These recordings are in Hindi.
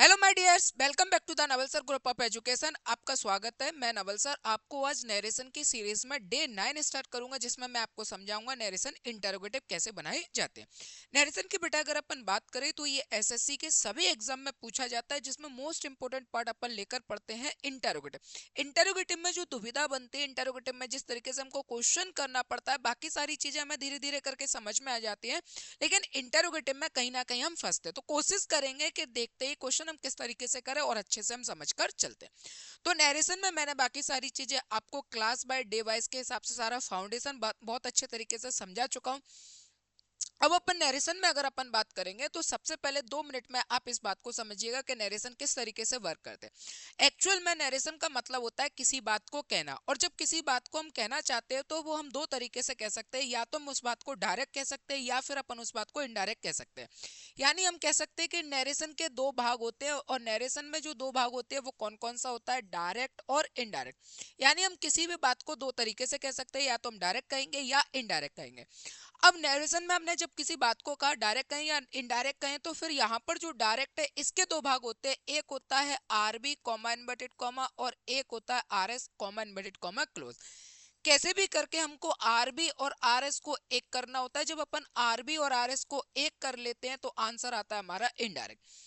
Hello my dears, welcome back to the Naval sir group of education. आपका स्वागत है। मैं नवल सर आपको आज नरेशन की सीरीज में डे 9 स्टार्ट करूंगा, जिसमें मैं आपको समझाऊंगा नरेशन इंटरोगेटिव कैसे बनाए जाते हैं। नरेशन की बेटा अगर अपन बात करें तो ये एसएससी के सभी एग्जाम में पूछा जाता है, जिसमें मोस्ट इंपोर्टेंट पार्ट अपन लेकर पढ़ते हैं इंटरोगेटिव। इंटरोगेटिव में जो दुविधा बनती है, इंटरोगेटिव में जिस तरीके से हमको क्वेश्चन करना पड़ता है, बाकी सारी चीजें हमें धीरे धीरे करके समझ में आ जाती है, लेकिन इंटरोगेटिव में कहीं ना कहीं हम फंसते हैं। तो कोशिश करेंगे कि देखते ही क्वेश्चन हम किस तरीके से करें और अच्छे से हम समझ कर चलते हैं। तो नरेशन में मैंने बाकी सारी चीजें आपको क्लास बाय डे वाइज के हिसाब से सारा फाउंडेशन बहुत अच्छे तरीके से समझा चुका हूँ। अब अपन नरेशन में अगर अपन बात करेंगे तो सबसे पहले 2 मिनट में आप इस बात को समझिएगा कि नरेशन किस तरीके से वर्क करते हैं। एक्चुअल में नरेशन का मतलब होता है किसी बात को कहना, और जब किसी बात को हम कहना चाहते हैं तो वो हम 2 तरीके से कह सकते हैं। या तो हम उस बात को डायरेक्ट कह सकते हैं, या फिर अपन उस बात को इनडायरेक्ट कह सकते हैं। यानी हम कह सकते हैं कि नरेशन के 2 भाग होते हैं, और नरेशन में जो 2 भाग होते हैं वो कौन कौन सा होता है, डायरेक्ट और इनडायरेक्ट। यानी हम किसी भी बात को 2 तरीके से कह सकते हैं, या तो हम डायरेक्ट कहेंगे या इनडायरेक्ट कहेंगे। अब नरेशन में हमने जब किसी बात को कहा डायरेक्ट कहें या इनडायरेक्ट कहें, तो फिर यहाँ पर जो डायरेक्ट है इसके 2 भाग होते हैं। एक होता है आरबी कॉमा इनवर्टेड कॉमा, और एक होता है RS comma inverted comma close. कैसे भी करके हमको आरबी और आरएस को एक करना होता है। जब अपन आरबी और आरएस को एक कर लेते हैं तो आंसर आता है हमारा इनडायरेक्ट।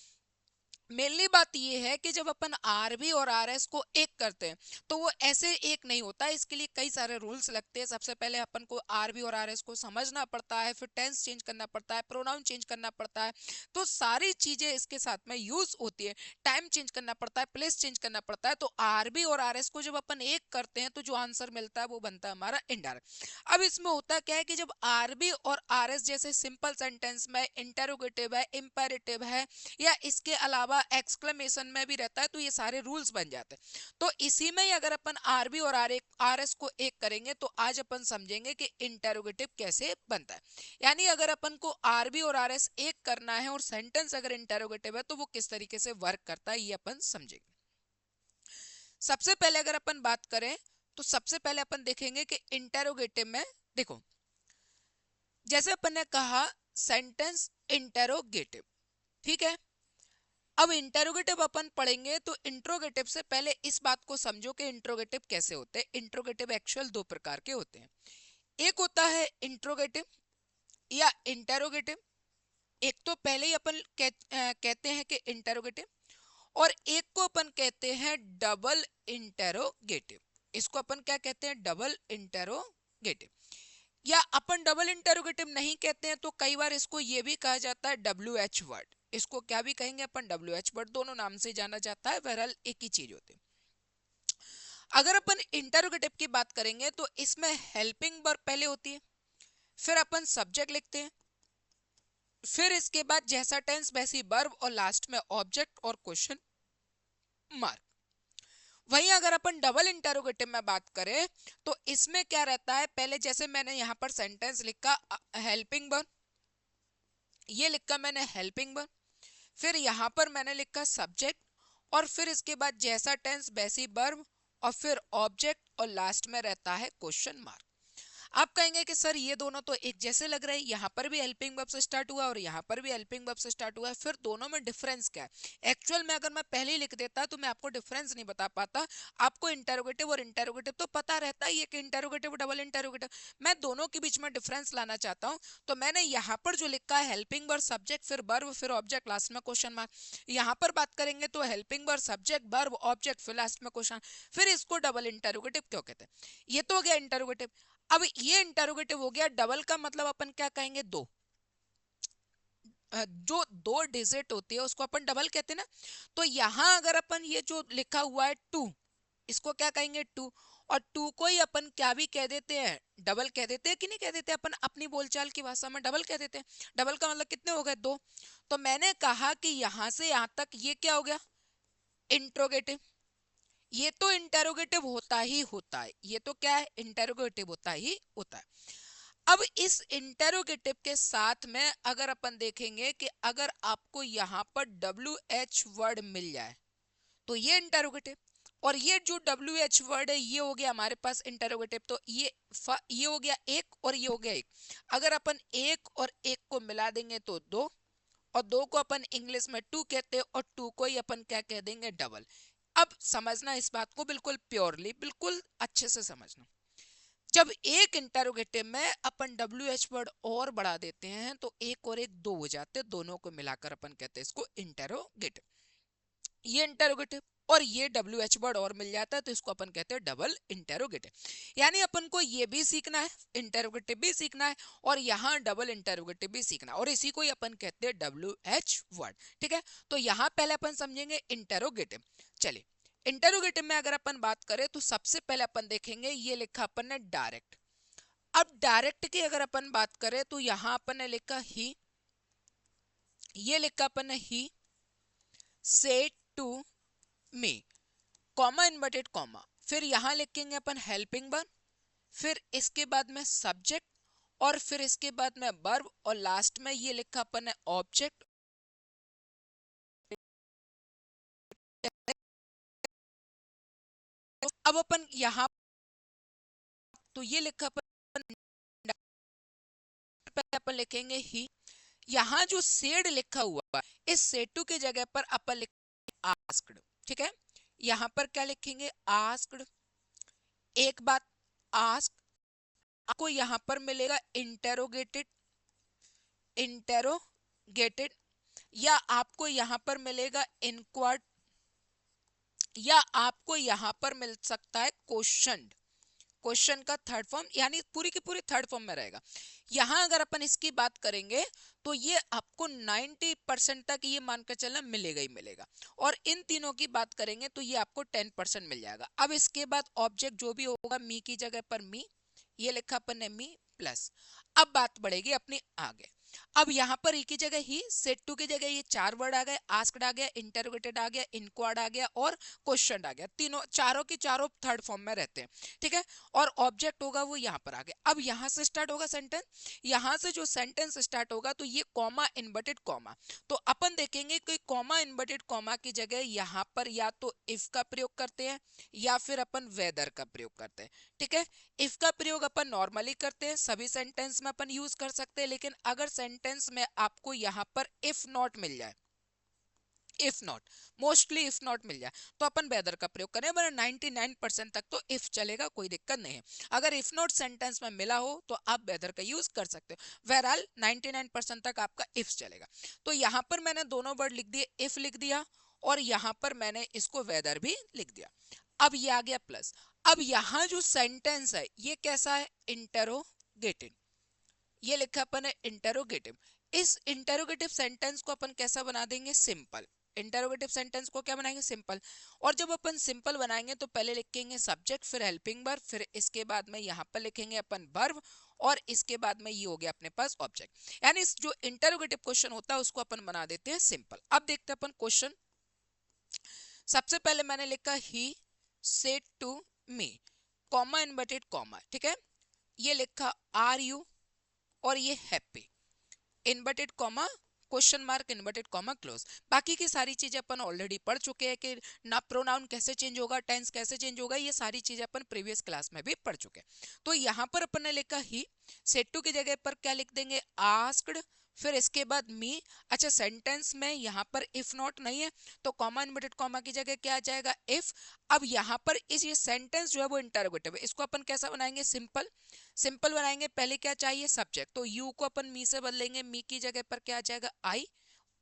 मेनली बात यह है कि जब अपन आरबी और आरएस को एक करते हैं तो वो ऐसे एक नहीं होता है। इसके लिए कई सारे रूल्स लगते हैं। सबसे पहले अपन को आरबी और आरएस को समझना पड़ता है, फिर टेंस चेंज करना पड़ता है, प्रोनाउन चेंज करना पड़ता है। तो सारी चीजें इसके साथ में यूज होती है। टाइम चेंज करना पड़ता है, प्लेस चेंज करना पड़ता है। तो आरबी और आरएस को जब अपन एक करते हैं तो जो आंसर मिलता है वो बनता है हमारा इनडायरेक्ट। अब इसमें होता क्या है कि जब आरबी और आरएस जैसे सिंपल सेंटेंस में इंटेरोगेटिव है, इंपेरेटिव है, या इसके अलावा एक्सक्लेमेशन में भी रहता है, तो ये सारे रूल्स बन जाते हैं। तो इसी में ही अगर अपन आरबी और आरएस को एक करेंगे तो आज अपन समझेंगे कि इंटेरोगेटिव कैसे बनता है। यानी अगर अपन को आरबी और आरएस एक करना है और सेंटेंस अगर इंटेरोगेटिव है तो वो किस तरीके से वर्क करता है, ये अपन समझेंगे। सबसे पहले अगर अपन बात करें तो सबसे पहले अपन देखेंगे कि इंटेरोगेटिव में देखो, जैसे अपन ने कहा सेंटेंस इंटेरोगेटिव, ठीक है। अब इंटेरोगेटिव अपन पढ़ेंगे तो इंट्रोगेटिव से पहले इस बात को समझो कि इंट्रोगेटिव कैसे होते हैं। इंट्रोगेटिव एक्चुअल 2 प्रकार के होते हैं। एक होता है इंट्रोगेटिव या इंटेरोगेटिव। एक तो पहले ही अपन कहते हैं कि इंटेरोगेटिव, और एक को अपन कहते हैं डबल इंटेरोगेटिव। इसको अपन क्या कहते हैं, डबल इंटेरोगेटिव। या अपन डबल इंटेरोगेटिव नहीं कहते हैं तो कई बार इसको ये भी कहा जाता है डब्ल्यू एच वर्ड। इसको क्या भी कहेंगे अपन, डब्ल्यू एच वर्ड। दोनों नाम से जाना जाता है, बहरहाल एक ही चीज होती है। अगर अपन इंटेरोगेटिव की बात करेंगे तो इसमें हेल्पिंग वर्ब पहले होती है, फिर अपन सब्जेक्ट लिखते हैं, फिर इसके बाद जैसा टेंस वैसी वर्ब, और लास्ट में ऑब्जेक्ट और क्वेश्चन मार्क। वहीं अगर अपन डबल इंटेरोगेटिव में बात करें तो इसमें क्या रहता है, पहले जैसे मैंने यहां पर सेंटेंस लिखा हेल्पिंग वर्ब, ये लिखा मैंने हेल्पिंग वर्ब, फिर यहां पर मैंने लिखा सब्जेक्ट, और फिर इसके बाद जैसा टेंस वैसी वर्ब, और फिर ऑब्जेक्ट, और लास्ट में रहता है क्वेश्चन मार्क। आप कहेंगे कि सर ये दोनों तो एक जैसे लग रहे हैं, यहाँ पर भी हेल्पिंग वर्ब से स्टार्ट हुआ और यहाँ पर भी हेल्पिंग वर्ब से स्टार्ट हुआ है, फिर दोनों में डिफरेंस क्या है। एक्चुअल में अगर मैं पहले ही लिख देता तो मैं आपको डिफरेंस नहीं बता पाता। आपको इंटेरोगेटिव और इंटेरोगेटिव तो पता रहता ही है कि इंटेरोगेटिव डबल इंटेरोगेटिव। मैं दोनों के बीच में डिफरेंस लाना चाहता हूँ, तो मैंने यहाँ पर जो लिखा है हेल्पिंग वर्ब सब्जेक्ट फिर वर्ब फिर ऑब्जेक्ट लास्ट में क्वेश्चन मार्क। यहाँ पर बात करेंगे तो helping verb subject verb object फिर लास्ट में क्वेश्चन। फिर इसको डबल इंटेरोगेटिव क्यों कहते हैं। ये तो हो गया इंटेरोगेटिव। अब ये इंटेरोगेटिव हो गया। डबल का मतलब अपन क्या कहेंगे, दो। जो 2 डिजिट होती है उसको अपन डबल कहते हैं ना। तो यहां अगर अपन ये जो लिखा हुआ है टू, इसको क्या कहेंगे, टू। और टू को ही अपन क्या भी कह देते हैं, डबल कह देते हैं कि नहीं कह देते अपन अपनी बोलचाल की भाषा में डबल कह देते हैं। डबल का मतलब कितने हो गए, 2। तो मैंने कहा कि यहां से यहां तक ये क्या हो गया, इंट्रोगेटिव। ये तो इंटेरोगेटिव होता ही होता है, ये तो क्या है, इंटेरोगेटिव होता ही होता है। अब इस इंटेरोगेटिव के साथ में अगर अपन देखेंगे कि अगर आपको यहां पर डब्ल्यू एच वर्ड मिल जाए तो ये इंटेरोगेटिव, और ये जो डब्ल्यू एच वर्ड है ये हो गया हमारे पास इंटेरोगेटिव। तो ये हो गया एक और ये हो गया एक। अगर अपन एक और एक को मिला देंगे तो 2, और 2 को अपन इंग्लिश में 2 कहते हैं और 2 को ही अपन क्या कह देंगे, डबल। अब समझना इस बात को बिल्कुल प्योरली, बिल्कुल अच्छे से समझना। जब एक इंटरोगेटिव में अपन WH वर्ड और बढ़ा देते हैं तो एक और एक 2 हो जाते हैं, दोनों को मिलाकर अपन कहते हैं इसको इंटरोगेटिव। ये इंटरोगेटिव और ये WH वर्ड और मिल जाता है तो इसको अपन कहते हैं डबल इंटरोगेटिव। यानी अपन को ये भी सीखना है, इंटरोगेटिव भी सीखना है और यहाँ डबल इंटरोगेटिव भी सीखना है, और इसी को ही अपन कहते हैं WH वर्ड। ठीक है, तो यहाँ पहले अपन समझेंगे इंटरोगेटिव। चलिए, इंटरोगेटिव में अगर अपन बात करें तो सबसे पहले अपन देखेंगे ये लिखा अपन ने डायरेक्ट। अब डायरेक्ट की अगर अपन बात करें तो यहाँ अपन ने लिखा ही, ये लिखा अपन ने he said to me, comma inverted comma, फिर यहां लिखेंगे अपन हेल्पिंग वर्ब, फिर इसके बाद में सब्जेक्ट, और फिर इसके बाद में वर्ब, और लास्ट में ये लिखा अपन ने ऑब्जेक्ट। अब अपन यहां तो ये लिखा अपन अपन लिखेंगे ही, यहां जो सेड लिखा हुआ इस सेड टू की जगह पर अपन लिखेंगे आस्क्ड। ठीक है, यहां पर क्या लिखेंगे, आस्क्ड। एक बात, आस्क आपको यहां पर मिलेगा इंटेरोगेटेड, इंटेरोगेटेड, या आपको यहां पर मिलेगा इंक्वायर्ड, या आपको यहां पर मिल सकता है क्वेश्चन। क्वेश्चन का थर्ड फॉर्म, यानी पूरी की पूरी थर्ड फॉर्म में रहेगा। यहां अगर अपन इसकी बात करेंगे तो ये आपको 90% तक ये मानकर चलना मिलेगा ही मिलेगा, और इन तीनों की बात करेंगे तो ये आपको 10% मिल जाएगा। अब इसके बाद ऑब्जेक्ट जो भी होगा, मी की जगह पर मी, ये लिखा अपन ने मी प्लस। अब बात बढ़ेगी अपनी आगे। अब यहाँ पर एक की जगह ही, सेट टू की जगह ये 4 वर्ड आ गए, आस्क्ड आ गया, इंटरोगेटेड आ गया, इंक्वायर्ड आ गया और क्वेश्चन आ गया। तीनों चारों की चारों थर्ड फॉर्म में रहते हैं। ठीक है, और ऑब्जेक्ट होगा वो यहाँ पर आ गया। अब यहाँ से स्टार्ट होगा सेंटेंस, यहाँ से जो सेंटेंस स्टार्ट होगा तो ये कॉमा इन्वर्टेड कॉमा, तो अपन देखेंगे कि कॉमा इन्वर्टेड कॉमा की जगह यहाँ पर या तो इफ का प्रयोग करते हैं या फिर अपन वेदर का प्रयोग करते हैं। ठीक है, इफ का प्रयोग अपन नॉर्मली करते हैं, सभी सेंटेंस में अपन यूज कर सकते हैं, लेकिन अगर सेंटेंस में आपको यहां पर इफ नॉट मिल जाए, if not, mostly if not मिल जाए तो अपन वेदर का प्रयोग करें, वरना 99% तक तो इफ चलेगा, कोई दिक्कत नहीं है। अगर इफ नॉट सेंटेंस में मिला हो तो आप वेदर का यूज कर सकते हो, बहरहाल 99% तक आपका इफ चलेगा। तो यहां पर मैंने दोनों वर्ड लिख दिए, इफ लिख दिया और यहां पर मैंने इसको वेदर भी लिख दिया। अब ये आ गया प्लस। अब यहां जो सेंटेंस है ये कैसा है, इंटरोगेटिव, ये लिखा अपन है इंटरोगेटिव। इस इंटरोगेटिव सेंटेंस को अपन कैसा बना देंगे, सिंपल। इंटरोगेटिव सेंटेंस को क्या बनाएंगे, सिंपल। और जब अपन सिंपल बनाएंगे तो पहले लिखेंगे सब्जेक्ट, फिर हेल्पिंग वर्ब, फिर इसके बाद में यहाँ पर लिखेंगे अपन वर्ब, और इसके बाद में ये हो गया अपने पास ऑब्जेक्ट। यानी जो इंटरोगेटिव क्वेश्चन होता है उसको अपन बना देते हैं सिंपल। अब देखते हैं अपन क्वेश्चन। सबसे पहले मैंने लिखा he said to me, comma inverted comma. ठीक है, ये लिखा आर यू और ये happy, inverted comma question mark, inverted comma close. बाकी की सारी चीजें अपन ऑलरेडी पढ़ चुके हैं कि ना प्रोनाउन कैसे चेंज होगा, टेंस कैसे चेंज होगा, ये सारी चीजें अपन प्रीवियस क्लास में भी पढ़ चुके हैं। तो यहाँ पर अपन ने लिखा ही, सेड टू की जगह पर क्या लिख देंगे, आस्क्ड, फिर इसके बाद मी। अच्छा, सेंटेंस में यहाँ पर इफ नॉट नहीं है तो कॉमा इन्वर्टेड कॉमा की जगह क्या आ जाएगा, इफ। अब यहाँ पर इस ये सेंटेंस जो है वो इंटरोगेटिव है, इसको अपन कैसा बनाएंगे, सिंपल। सिंपल बनाएंगे, पहले क्या चाहिए, सब्जेक्ट, तो यू को अपन मी से बदलेंगे, मी की जगह पर क्या आ जाएगा, आई।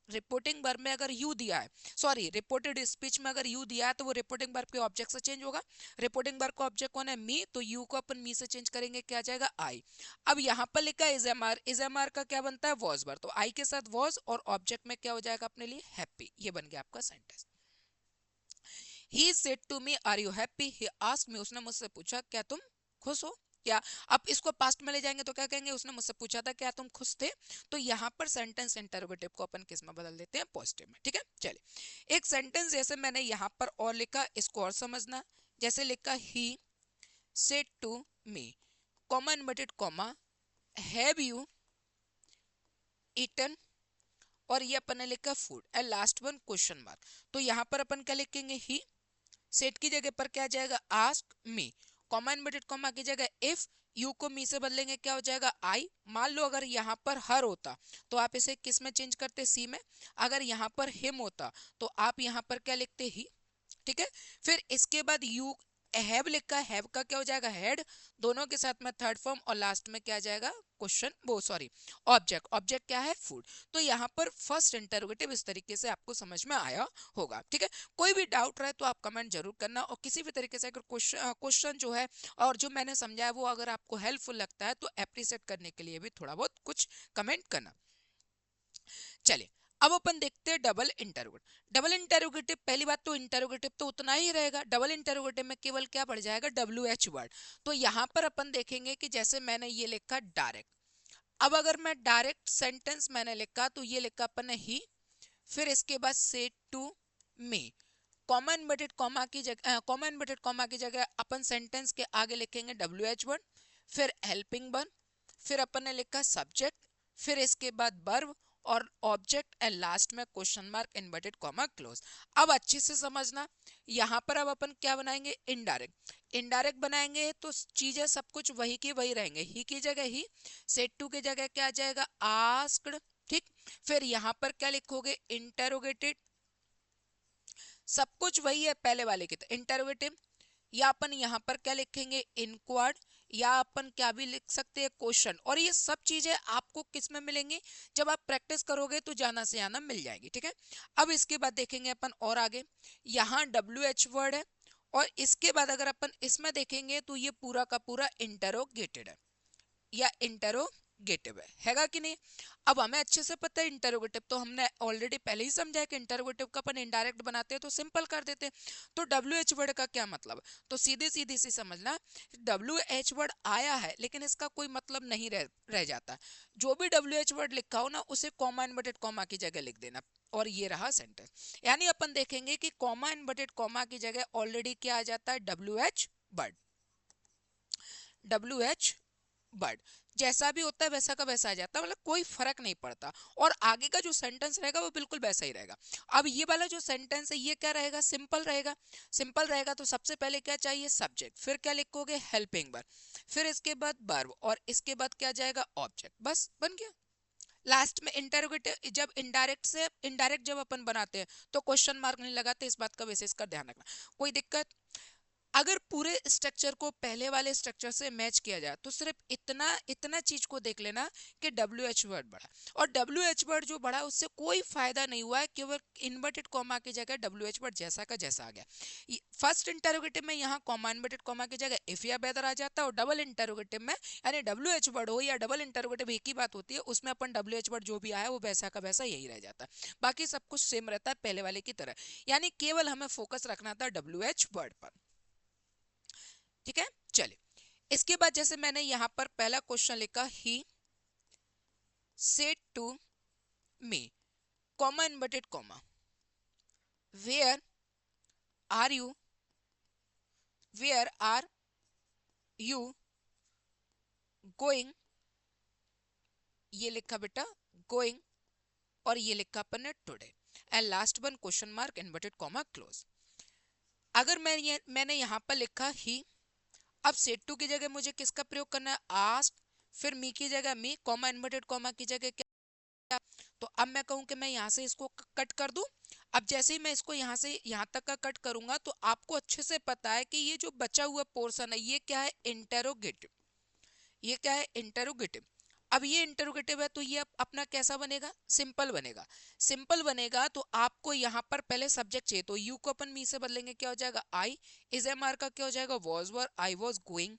रिपोर्टिंग वर्ब में अगर यू दिया है, सॉरी रिपोर्टेड स्पीच में अगर यू दिया है तो वो रिपोर्टिंग वर्ब के ऑब्जेक्ट से चेंज होगा। रिपोर्टिंग वर्ब का ऑब्जेक्ट कौन है, मी, तो यू को अपन मी से चेंज करेंगे, क्या आ जाएगा, आई। अब यहाँ पर लिखा है इजएमआर, इजएमआर का क्या बनता है, वॉज वर्ब, तो आई के साथ वॉज और ऑब्जेक्ट में क्या हो जाएगा अपने लिए, हैप्पी। ये बन गया आपका sentence. He said to me, "Are you happy?" He asked me, उसने मुझसे पूछा क्या तुम खुश हो क्या। अब इसको पास्ट में ले जाएंगे तो क्या कहेंगे, उसने मुझसे पूछा था क्या तुम खुश थे। तो यहाँ पर सेंटेंस इंटरोगेटिव को अपन किस में बदल देते हैं, पॉजिटिव में। ठीक है, चलिए एक सेंटेंस जैसे मैंने यहाँ पर और लिखा, इसको और समझना। जैसे लिखा he said to me, comma inverted comma, have you eaten, और ये अपन ने लिखा food, and last one question mark. तो यहाँ पर अपन क्या लिखेंगे, ही सेट की जगह पर क्या जाएगा, ask me, comma inverted comma की जगह इफ, यू को मी से बदलेंगे क्या हो जाएगा आई। मान लो अगर यहाँ पर हर होता तो आप इसे किस में चेंज करते, सी में। अगर यहाँ पर हिम होता तो आप यहाँ पर क्या लिखते, ही। ठीक है। फिर इसके बाद यू हैव लिखा है, हैव का क्या हो जाएगा हेड, दोनों के साथ में थर्ड फॉर्म, और लास्ट में क्या आ जाएगा क्वेश्चन, वो सॉरी ऑब्जेक्ट। ऑब्जेक्ट क्या है, फूड। तो यहाँ पर फर्स्ट इंटरोगेटिव इस तरीके से आपको समझ में आया होगा। ठीक है। कोई भी डाउट रहे तो आप कमेंट जरूर करना, और किसी भी तरीके से अगर क्वेश्चन जो है और जो मैंने समझा है वो अगर आपको हेल्पफुल लगता है तो अप्रिशिएट करने के लिए भी थोड़ा बहुत कुछ कमेंट करना। चलिए अब अपन देखते हैं डबल इंटरोगेटिव। डबल इंटरोगेटिव, पहली बात तो इंटरोगेटिव तो उतना ही रहेगा, डबल इंटरोगेटिव में केवल क्या बढ़ जाएगा, डब्ल्यू एच वर्ड। तो यहाँ पर अपन देखेंगे कि जैसे मैंने ये लिखा डायरेक्ट, अब अगर मैं डायरेक्ट सेंटेंस मैंने लिखा तो ये लिखा अपन ने ही, फिर इसके बाद से to me, comma inverted comma की जगह, कॉमा इन्वर्टेड कॉमा की जगह अपन सेंटेंस के आगे लिखेंगे डब्ल्यू एच वर्ड, फिर हेल्पिंग वर्ब, फिर अपन ने लिखा सब्जेक्ट, फिर इसके बाद वर्ब और ऑब्जेक्ट, एंड लास्ट में question mark inverted comma close. अब अच्छे से समझना, यहाँ पर अब अपन क्या बनाएंगे, इनडायरेक्ट। इनडायरेक्ट बनाएंगे तो चीजें सब कुछ वही की वही रहेंगे, ही की जगह ही, सेट टू की जगह क्या आ जाएगा, आस्क्ड। ठीक। फिर यहाँ पर क्या लिखोगे, इंटेरोगेटेड, सब कुछ वही है पहले वाले की, तो इंटरोगेटिव। या अपन यहाँ पर क्या लिखेंगे, इंक्वायर्ड, या अपन क्या भी लिख सकते हैं, क्वेश्चन। और ये सब चीजें आपको किस में मिलेंगी, जब आप प्रैक्टिस करोगे तो जाना से आना मिल जाएगी। ठीक है। अब इसके बाद देखेंगे अपन और आगे, यहाँ डब्ल्यू एच वर्ड है, और इसके बाद अगर अपन इसमें देखेंगे तो ये पूरा का पूरा इंटरोगेटेड है या इंटरोगेटिव हैगा कि नहीं। अब हमें अच्छे से पता है इंटरोगेटिव तो हमने ऑलरेडी पहले ही समझा है कि इंटरोगेटिव का अपन इनडायरेक्ट बनाते हैं तो सिंपल कर देते हैं। तो डब्ल्यू एच वर्ड का क्या मतलब, तो सीधे सीधे सी समझना, डब्ल्यू एच वर्ड आया है लेकिन इसका कोई मतलब नहीं रह जाता। जो भी डब्ल्यू एच वर्ड लिखा हो ना उसे कॉमा इन्वर्टेड कॉमा की जगह लिख देना, और ये रहा सेंटेंस। यानी अपन देखेंगे कि कॉमा इन्वर्टेड कॉमा की जगह ऑलरेडी क्या आ जाता है, W H word. W H but जैसा भी होता है वैसा का वैसा आ जाता है, मतलब कोई फर्क नहीं पड़ता। और आगे का जो सेंटेंस रहेगा वो बिल्कुल वैसा ही रहेगा। अब ये वाला जो सेंटेंस है ये क्या रहेगा, सिंपल रहेगा। सिंपल रहेगा तो सबसे पहले क्या चाहिए, सब्जेक्ट, फिर क्या लिखोगे, हेल्पिंग वर्ब, फिर इसके बाद वर्ब, और इसके बाद क्या जाएगा, ऑब्जेक्ट, बस बन गया। लास्ट में इंटरोगेटिव, जब इनडायरेक्ट से इनडायरेक्ट जब अपन बनाते हैं तो क्वेश्चन मार्क नहीं लगाते, इस बात का विशेष कर ध्यान रखना। कोई दिक्कत, अगर पूरे स्ट्रक्चर को पहले वाले स्ट्रक्चर से मैच किया जाए तो सिर्फ इतना इतना चीज को देख लेना कि डब्ल्यू एच वर्ड बढ़ा, और डब्ल्यू एच वर्ड जो बढ़ा उससे कोई फायदा नहीं हुआ है, केवल इन्वर्टेड कॉमा की जगह डब्ल्यू एच वर्ड जैसा का जैसा आ गया। फर्स्ट इंटरोगेटिव में यहाँ कॉमा इन्वर्टेड कॉमा की जगह इफ या वेदर आ जाता है, और डबल इंटरोगेटिव में यानी डब्ल्यू एच वर्ड हो या डबल इंटरोगेटिव एक ही बात होती है, उसमें अपन डब्ल्यू एच वर्ड जो भी आया वो वैसा का वैसा यही रह जाता है, बाकी सब कुछ सेम रहता है पहले वाले की तरह। यानी केवल हमें फोकस रखना था डब्ल्यू एच वर्ड पर। ठीक है। चलिए इसके बाद जैसे मैंने यहां पर पहला क्वेश्चन लिखा, he said to me, comma inverted comma, where are you, where are you going, ये लिखा बेटा गोइंग, और ये लिखा अपन ने today, and last one question mark inverted comma close. अगर मैंने यहां पर लिखा ही, अब सेड टू की जगह मुझे किसका प्रयोग करना है, आस्क, फिर मी की जगह मी, कॉमा इन्वर्टेड कॉमा की जगह क्या, तो अब मैं कहूं कि मैं यहां से इसको कट कर दूं। अब जैसे ही मैं इसको यहां से यहां तक का कट करूंगा तो आपको अच्छे से पता है कि ये जो बचा हुआ पोर्शन है ये क्या है, इंटेरोगेटिव। ये क्या है, इंटेरोगेटिव। अब ये इंटेरोगेटिव है तो ये अपना कैसा बनेगा, सिंपल बनेगा। सिंपल बनेगा तो आपको यहाँ पर पहले सब्जेक्ट चाहिए, तो यू को अपन मी से बदलेंगे क्या हो जाएगा, आई। इज एम आर का क्या हो जाएगा, was were, I was going.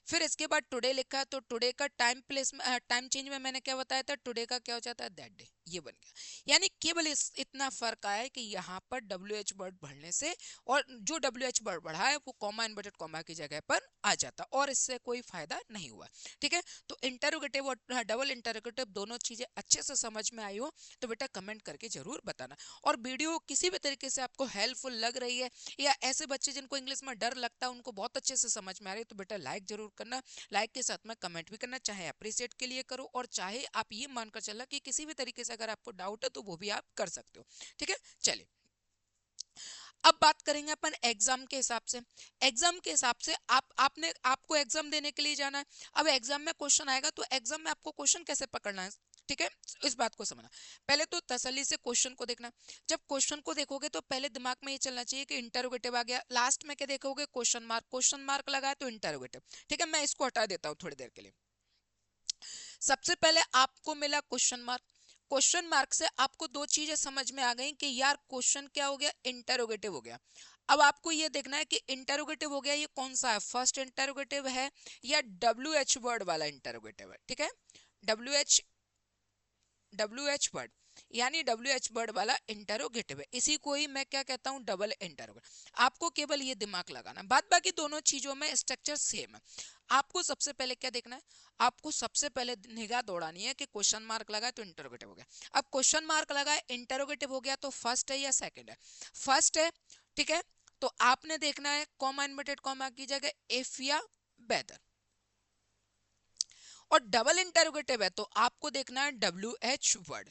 फिर इसके बाद टुडे लिखा है तो टुडे का टाइम प्लेस में टाइम चेंज में मैंने क्या बताया था, टुडे का क्या हो जाता है, दैट डे, ये बन गया। यानी केवल इतना फर्क आया है कि यहाँ पर डब्ल्यू एच वर्ड बढ़ने से, और जो डब्ल्यू एच वर्ड बढ़ा है वो कॉमा इन्वर्टेड कॉमा की जगह पर आ जाता, और इससे कोई फायदा नहीं हुआ। ठीक है। तो इंटरोगेटिव और डबल इंटरोगेटिव दोनों चीजें अच्छे से समझ में आई हो तो बेटा कमेंट करके जरूर बताना। और वीडियो किसी भी तरीके से आपको हेल्पफुल लग रही है, या ऐसे बच्चे जिनको इंग्लिश में डर लगता है उनको बहुत अच्छे से समझ में आ रही है, तो बेटा लाइक जरूर करना। लाइक के साथ में कमेंट भी करना, चाहे अप्रिशिएट के लिए करो और चाहे आप ये मानकर चलना कि किसी भी तरीके से अगर आपको डाउट है तो वो भी आप कर सकते हो। ठीक है। चलिए अब बात करेंगे अपन एग्जाम के हिसाब से। एग्जाम के हिसाब से आपको एग्जाम देने के लिए जाना है। अब एग्जाम में क्वेश्चन आएगा तो एग्जाम में आपको क्वेश्चन कैसे पकड़ना है, ठीक है, इस बात को समझना। पहले तो तसल्ली से क्वेश्चन को देखना। जब क्वेश्चन को देखोगे तो पहले दिमाग में ये चलना चाहिए कि इंटरोगेटिव आ गया, लास्ट में क्या देखोगे, क्वेश्चन मार्क लगा है तो इंटरोगेटिव, ठीक है। मैं इसको हटा देता हूँ थोड़ी देर के लिए। सबसे पहले आपको मिला क्वेश्चन मार्क। क्वेश्चन मार्क से आपको दो चीजें समझ में आ गई कि यार क्वेश्चन क्या हो गया, इंटरोगेटिव हो गया। अब आपको ये देखना है कि इंटरोगेटिव हो गया ये कौन सा है, फर्स्ट इंटरोगेटिव है या WH वर्ड वाला इंटरोगेटिव है, ठीक है। डब्ल्यू एच WH वर्ड यानी WH वर्ड वाला इंटरोगेटिव है, इसी को ही मैं क्या कहता हूं, डबल इंटरोगेटिव। आपको केवल ये दिमाग लगाना, बाद बाकी दोनों चीजों में स्ट्रक्चर सेम है। आपको सबसे पहले क्या देखना है, आपको सबसे पहले निगाह दौड़ानी है कि क्वेश्चन मार्क लगा है तो इंटरोगेटिव हो गया। अब क्वेश्चन मार्क लगा है, इंटरोगेटिव हो गया, तो फर्स्ट है या सेकंड है, फर्स्ट है, ठीक है। तो आपने देखना है कॉमा इनवर्टेड कॉमा की जगह इफ या वेदर। और डबल इंटरोगेटिव है तो आपको देखना है WH वर्ड।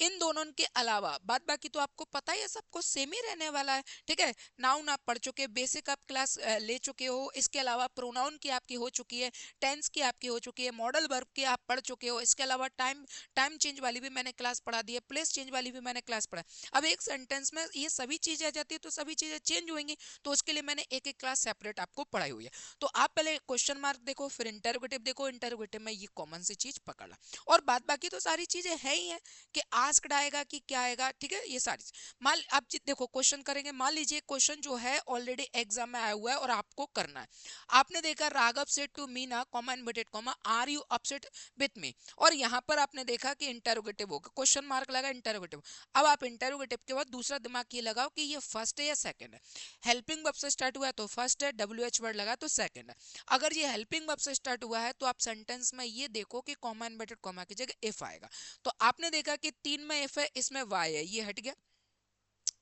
इन दोनों के अलावा बात बाकी तो आपको पता ही है, सबको सेम ही रहने वाला है, ठीक है। नाउन आप पढ़ चुके, बेसिक आप क्लास ले चुके हो, इसके अलावा प्रोनाउन की आपकी हो चुकी है, टेंस की आपकी हो चुकी है, मॉडल वर्ब की आप पढ़ चुके हो, इसके अलावा टाइम टाइम चेंज वाली भी मैंने क्लास पढ़ा दी है, प्लेस चेंज वाली भी मैंने क्लास पढ़ा। अब एक सेंटेंस में ये सभी चीजें आ जाती है तो सभी चीजें चेंज होंगी, तो उसके लिए मैंने एक एक क्लास सेपरेट आपको पढ़ाई हुई है। तो आप पहले क्वेश्चन मार्क देखो, फिर इंटरोगेटिव देखो, इंटरोगेटिव में ये कॉमन सी चीज पकड़ ला, और बात बाकी तो सारी चीजें है ही है कि आस्क्ड आएगा कि क्या आएगा, ठीक है। ये सारी मान आप देखो क्वेश्चन करेंगे, मान लीजिए क्वेश्चन जो है ऑलरेडी एग्जाम में आया हुआ है और आपको करना है। आपने देखा Raghav said to Meena comma inverted comma are you upset with me, और यहाँ पर आपने देखा कि इंटरोगेटिव होगा, क्वेश्चन मार्क लगा इंटरोगेटिव। अब आप इंटरोगेटिव के बाद दूसरा दिमाग ये लगाओ कि ये फर्स्ट है या सेकंड है। हेल्पिंग वर्ब से स्टार्ट हुआ है तो फर्स्ट है, WH वर्ड लगा तो सेकंड है। अगर ये हेल्पिंग वर्ब से स्टार्ट हुआ है तो आप सेंटेंस में ये देखो कि कॉमा इनवर्टेड कॉमा की जगह इफ आएगा। तो आपने देखा कि 3 में इफ है, इसमें वाई है, ये हट गया।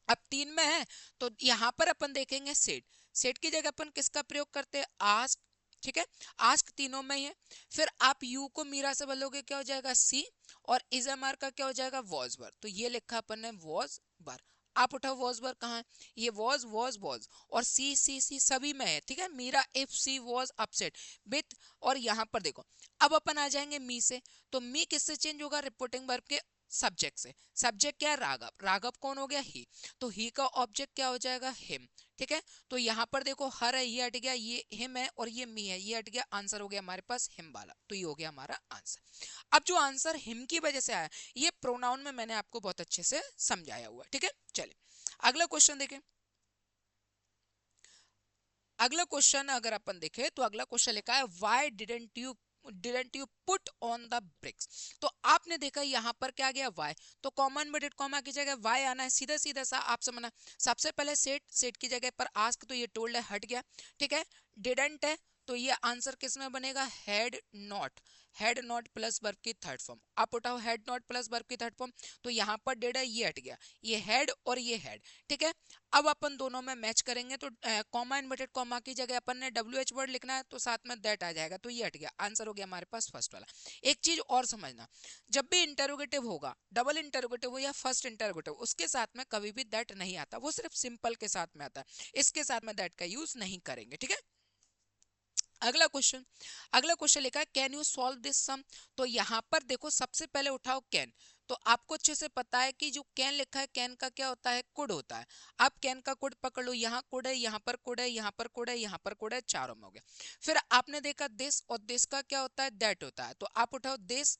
अब 3 में है तो यहां पर अपन देखेंगे सेट। सेट की जगह अपन किसका प्रयोग करते हैं, आस्क, ठीक है। आस्क तीनों में ही है। फिर आप यू को मीरा से बोलोगे क्या हो जाएगा सी, और इजमर का क्या हो जाएगा वॉज वर, तो ये लिखा अपन ने वॉज वर। आप उठाओ वॉज वर कहाँ है, ये वॉज और सी सभी में है, ठीक है। Meera if she was upset with, और यहाँ पर देखो अब अपन आ जाएंगे मी से। तो मी किससे चेंज होगा, रिपोर्टिंग वर्ब के सब्जेक्ट से। सब्जेक्ट क्या है, राघव, राघव कौन हो गया ही, तो ही का ऑब्जेक्ट क्या हो जाएगा हिम, ठीक है। तो यहाँ पर देखो हर है, ये हट गया, ये हिम है और ये मी है, ये हट गया, आंसर हो गया हमारे पास हिम वाला, तो ये हो गया हमारा आंसर। अब जो आंसर हिम की वजह से आया, ये प्रोनाउन में मैंने आपको बहुत अच्छे से समझाया हुआ, ठीक है। चलिए अगला क्वेश्चन देखें। अगला क्वेश्चन अगर अपन देखें तो अगला क्वेश्चन लिखा है why didn't you put on the bricks. तो आपने देखा यहाँ पर क्या गया वाई, तो कॉमन इनवर्टेड कॉमा की जगह वाई आना है, सीधा सीधा सा आप समझना। सबसे पहले सेट की जगह पर आस्क, तो ये टोल्ड है, हट गया, ठीक है। डिडंट है तो ये आंसर किस में बनेगा, हैड नॉट प्लस वर्ब की थर्ड फॉर्म। आप उठाओ हैड नॉट प्लस वर्ब की थर्ड फॉर्म, तो यहाँ पर डिड है, ये हट गया, ये हैड और ये हैड, ठीक है। अब अपन दोनों में मैच करेंगे तो कॉमा इनवर्टेड कॉमा की जगह अपन ने WH वर्ड लिखना है तो साथ में दैट आ जाएगा, तो ये हट गया, आंसर हो गया हमारे पास फर्स्ट वाला। एक चीज और समझना, जब भी इंटरोगेटिव होगा, डबल इंटरोगेटिव हो या फर्स्ट इंटरोगेटिव, उसके साथ में कभी भी दैट नहीं आता, वो सिर्फ सिंपल के साथ में आता है, इसके साथ में दैट का यूज नहीं करेंगे, ठीक है। अगला क्वेश्चन लिखा है कैन यू सॉल्व दिस सम। तो यहाँ पर देखो सबसे पहले उठाओ कैन। तो आपको अच्छे से पता है कि जो कैन लिखा है, कैन का क्या होता है, कुड होता है। आप कैन का कुड पकड़ लो, यहाँ कुड है, यहाँ पर कुड है, यहाँ पर कुड है, यहाँ पर कुड है, चारों में हो गया। फिर आपने देखा दिस, और दिस का क्या होता है, दैट होता है। तो आप उठाओ दिस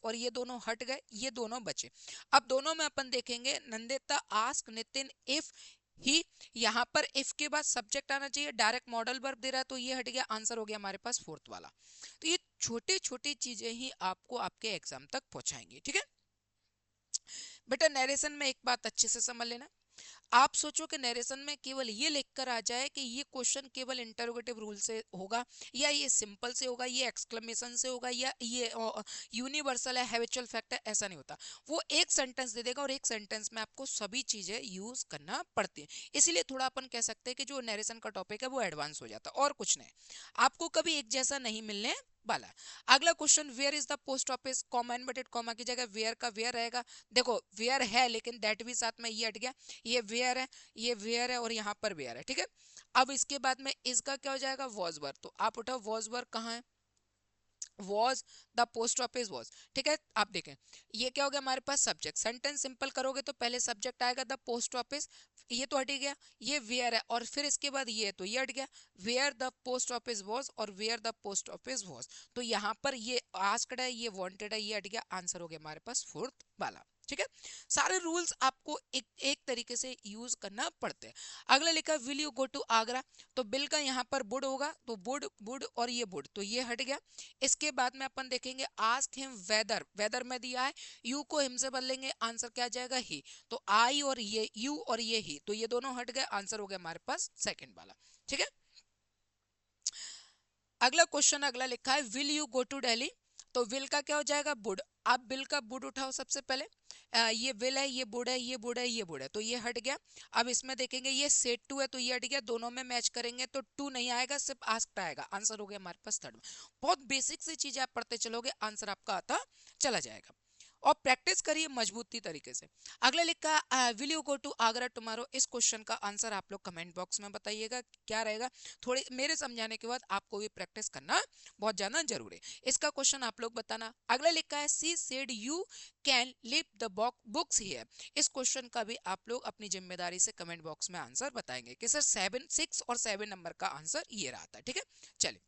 और ये दोनों हट गए, ये दोनों बचे। अब दोनों में अपन देखेंगे, Nandita ask Nitin if he, यहाँ पर इफ के बाद सब्जेक्ट आना चाहिए, डायरेक्ट मॉडल वर्ब दे रहा है, तो ये हट गया, आंसर हो गया हमारे पास फोर्थ वाला। तो ये छोटी छोटी चीजें ही आपको आपके एग्जाम तक पहुंचाएंगी, ठीक है। बेटा नरेशन में एक बात अच्छे से समझ लेना, आप सोचो कि नरेशन में केवल ये लिखकर आ जाए कि ये क्वेश्चन केवल इंटरोगेटिव रूल से होगा, या ये सिंपल से होगा, ये एक्सक्लेमेशन से होगा, या ये यूनिवर्सल है, हैबिचुअल फैक्ट है, ऐसा नहीं होता। वो एक सेंटेंस दे देगा और एक सेंटेंस में आपको सभी चीजें यूज करना पड़ती है। इसीलिए थोड़ा अपन कह सकते हैं कि जो नरेशन का टॉपिक है वो एडवांस हो जाता है, और कुछ नहीं, आपको कभी एक जैसा नहीं मिलने वाला। अगला question where is the post office, comma inverted comma की जगह वेयर का वेयर रहेगा। देखो वेयर है लेकिन दैट भी साथ में ये हट गया, ये वेयर वेयर है, ये वेयर है और यहाँ पर वेयर है, ठीक है। अब इसके बाद में इसका क्या हो जाएगा, वॉज वर, तो आप उठाओ वॉज वर कहाँ है, was the post office was, ठीक है। आप देखें ये क्या हो गया हमारे पास सब्जेक्ट, सेंटेंस सिंपल करोगे तो पहले सब्जेक्ट आएगा द पोस्ट ऑफिस, ये तो हट ही गया, ये वेयर है और फिर इसके बाद ये तो ये हट गया, where the post office was और where the post office was, तो यहाँ पर ये आस्क्ड है, ये वांटेड है, ये हट गया, आंसर हो गया हमारे पास फोर्थ वाला, ठीक है। सारे रूल्स आपको एक एक तरीके से यूज करना पड़ते हैं। अगला लिखा will you go to Agra, तो बिल का यहाँ पर वुड होगा, तो वुड वुड और ये वुड, तो ये हट गया। इसके बाद में अपन देखेंगे आस्क हिम वेदर, वेदर में दिया है, यू को हिम से बदलेंगे, आंसर क्या आ जाएगा ही, तो आई और ये यू और ये ही, तो ये दोनों हट गए, आंसर हो गया हमारे पास सेकंड वाला, ठीक है। अगला क्वेश्चन अगला लिखा है will you go to Delhi, तो विल का क्या हो जाएगा वुड, आप बिल का वुड उठाओ सबसे पहले, ये विल है, ये वुड है, ये वुड है, ये वुड है, तो ये हट गया। अब इसमें देखेंगे ये सेट टू है, तो ये हट गया, दोनों में मैच करेंगे तो टू नहीं आएगा, सिर्फ आस्क्ड आएगा, आंसर हो गया हमारे पास थर्ड में। बहुत बेसिक सी चीजें आप पढ़ते चलोगे, आंसर आपका आता चला जाएगा, और प्रैक्टिस करिए मजबूती तरीके से। अगला लिखा will you go to Agra tomorrow, इस क्वेश्चन का आंसर आप लोग कमेंट बॉक्स में बताइएगा क्या रहेगा, थोड़े मेरे समझाने के बाद आपको भी प्रैक्टिस करना बहुत ज्यादा जरूरी है, इसका क्वेश्चन आप लोग बताना। अगला लिखा है she said you can leave the books here, इस क्वेश्चन का भी आप लोग अपनी जिम्मेदारी से कमेंट बॉक्स में आंसर बताएंगे कि सर 7 6 और 7 नंबर का आंसर ये रहा था, ठीक है। चलिए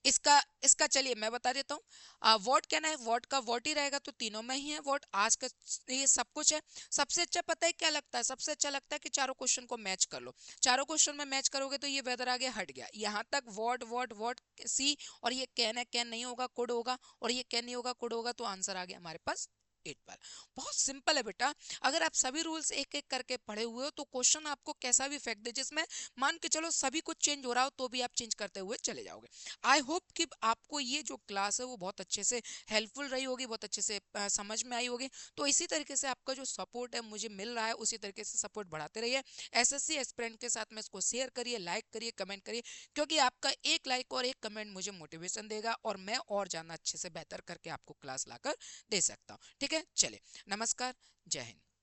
इसका इसका चलिए मैं बता देता हूँ, वॉट क्या है, वॉट का वॉट ही रहेगा, तो तीनों में ही है वॉट, आज का ये सब कुछ है। सबसे अच्छा पता है क्या लगता है, सबसे अच्छा लगता है कि चारों क्वेश्चन को मैच कर लो, चारों क्वेश्चन में मैच करोगे तो ये वेदर आ गया, हट गया, यहाँ तक वॉट वॉट वॉट सी, और ये कैन है, कैन नहीं होगा कुड होगा, और ये कैन नहीं होगा कुड होगा, तो आंसर आ गया हमारे पास 8 पर। बहुत सिंपल है बेटा, अगर आप सभी रूल्स एक एक करके पढ़े हुए हो तो क्वेश्चन आपको कैसा भी फेंक दे, जिसमें मान के चलो सभी कुछ चेंज हो रहा हो तो भी आप चेंज करते हुए चले जाओगे। आई होप कि आपको ये जो क्लास है वो बहुत अच्छे से हेल्पफुल रही होगी, बहुत अच्छे से समझ में आई होगी। तो इसी तरीके से आपका जो सपोर्ट है मुझे मिल रहा है, उसी तरीके से सपोर्ट बढ़ाते रहिए, एसएससी एस्पिरेंट के साथ में इसको शेयर करिए, लाइक करिए, कमेंट करिए, क्योंकि आपका एक लाइक और एक कमेंट मुझे मोटिवेशन देगा और मैं और ज्यादा अच्छे से बेहतर करके आपको क्लास लाकर दे सकता हूँ, ठीक है। चलिए नमस्कार, जय हिंद।